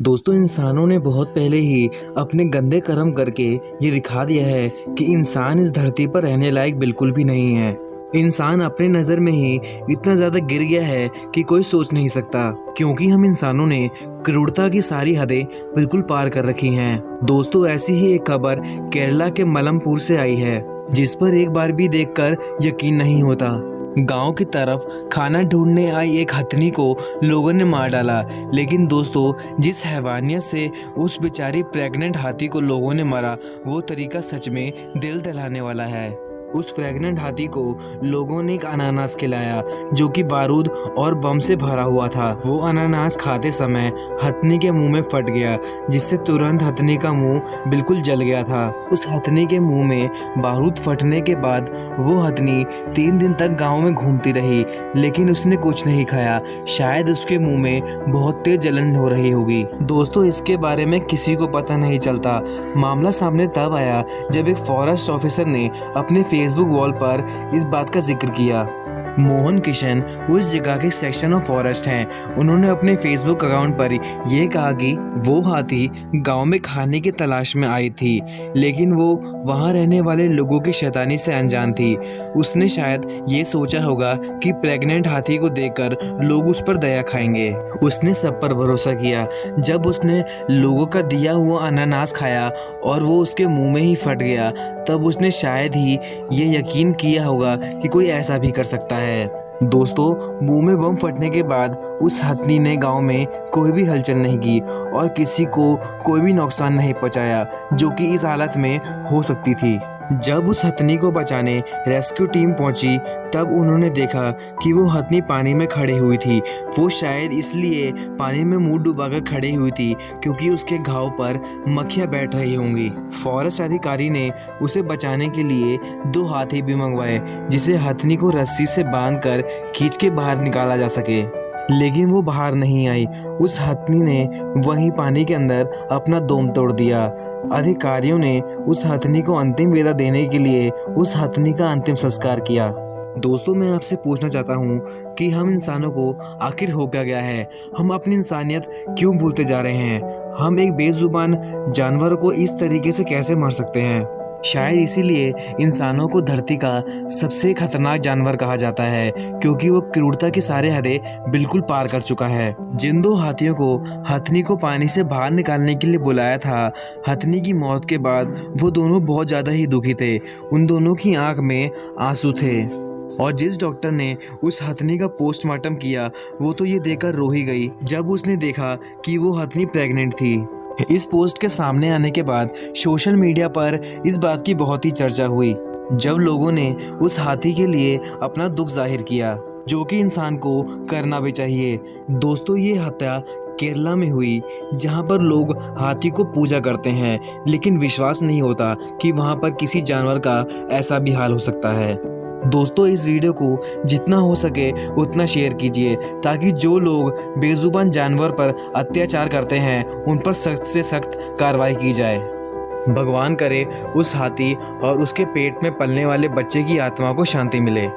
दोस्तों, इंसानों ने बहुत पहले ही अपने गंदे कर्म करके ये दिखा दिया है कि इंसान इस धरती पर रहने लायक बिल्कुल भी नहीं है। इंसान अपने नज़र में ही इतना ज़्यादा गिर गया है कि कोई सोच नहीं सकता, क्योंकि हम इंसानों ने क्रूरता की सारी हदें बिल्कुल पार कर रखी हैं। दोस्तों, ऐसी ही एक खबर केरला के मलमपुर से आई है, जिस पर एक बार भी देखकर यकीन नहीं होता। गांव की तरफ खाना ढूंढने आई एक हथनी को लोगों ने मार डाला। लेकिन दोस्तों, जिस हैवानियत से उस बेचारी प्रेग्नेंट हाथी को लोगों ने मारा, वो तरीका सच में दिल दहलाने वाला है। उस प्रेग्नेंट हाथी को लोगों ने एक अनानास खिलाया, जो कि बारूद और बम से भरा हुआ था। वो अनानास खाते समय हथनी के मुंह में फट गया, जिससे तुरंत हथनी का मुंह बिल्कुल जल गया था। उस हथनी के मुंह में बारूद फटने के बाद वो हथनी 3 दिन तक गांव में घूमती रही, लेकिन उसने कुछ नहीं खाया। शायद उसके मुंह में बहुत तेज जलन हो रही होगी। दोस्तों, इसके बारे में किसी को पता नहीं चलता। मामला सामने तब आया जब एक फॉरेस्ट ऑफिसर ने अपने फेसबुक वॉल पर इस बात का जिक्र किया। मोहन किशन उस जगह के सेक्शन ऑफ फॉरेस्ट हैं। उन्होंने अपने फेसबुक अकाउंट पर यह कहा कि वो हाथी गांव में खाने की तलाश में आई थी, लेकिन वो वहां रहने वाले लोगों की शैतानी से अनजान थी। उसने शायद ये सोचा होगा कि प्रेग्नेंट हाथी को देखकर लोग उस पर दया खाएंगे। उसने सब पर भरोसा किया। जब उसने लोगों का दिया हुआ अनानास खाया और वो उसके मुंह में ही फट गया, तब उसने शायद ही ये यकीन किया होगा कि कोई ऐसा भी कर सकता है। दोस्तों, मुंह में बम फटने के बाद उस हथनी ने गांव में कोई भी हलचल नहीं की और किसी को कोई भी नुकसान नहीं पहुंचाया, जो कि इस हालत में हो सकती थी। जब उस हथनी को बचाने रेस्क्यू टीम पहुंची, तब उन्होंने देखा कि वो हथनी पानी में खड़ी हुई थी। वो शायद इसलिए पानी में मुंह डुबाकर खड़ी हुई थी क्योंकि उसके घाव पर मक्खियां बैठ रही होंगी। फॉरेस्ट अधिकारी ने उसे बचाने के लिए 2 हाथी भी मंगवाए, जिसे हथनी को रस्सी से बांधकर खींच के बाहर निकाला जा सके। लेकिन वो बाहर नहीं आई। उस हथनी ने वहीं पानी के अंदर अपना दम तोड़ दिया। अधिकारियों ने उस हथनी को अंतिम विदा देने के लिए उस हथनी का अंतिम संस्कार किया। दोस्तों, मैं आपसे पूछना चाहता हूँ कि हम इंसानों को आखिर हो क्या गया है? हम अपनी इंसानियत क्यों भूलते जा रहे हैं? हम एक बेजुबान जानवर को इस तरीके से कैसे मार सकते हैं? शायद इसीलिए इंसानों को धरती का सबसे खतरनाक जानवर कहा जाता है, क्योंकि वो क्रूरता की सारे हदें बिल्कुल पार कर चुका है। जिन 2 हाथियों को हथनी को पानी से बाहर निकालने के लिए बुलाया था, हथनी की मौत के बाद वो दोनों बहुत ज़्यादा ही दुखी थे। उन दोनों की आंख में आंसू थे। और जिस डॉक्टर ने उस हथनी का पोस्टमार्टम किया, वो तो ये देखकर रो ही गई जब उसने देखा कि वो हथनी प्रेग्नेंट थी। इस पोस्ट के सामने आने के बाद सोशल मीडिया पर इस बात की बहुत ही चर्चा हुई, जब लोगों ने उस हाथी के लिए अपना दुख जाहिर किया, जो कि इंसान को करना भी चाहिए। दोस्तों, ये हत्या केरला में हुई, जहां पर लोग हाथी को पूजा करते हैं, लेकिन विश्वास नहीं होता कि वहां पर किसी जानवर का ऐसा भी हाल हो सकता है। दोस्तों, इस वीडियो को जितना हो सके उतना शेयर कीजिए, ताकि जो लोग बेजुबान जानवर पर अत्याचार करते हैं उन पर सख्त से सख्त कार्रवाई की जाए। भगवान करे उस हाथी और उसके पेट में पलने वाले बच्चे की आत्मा को शांति मिले।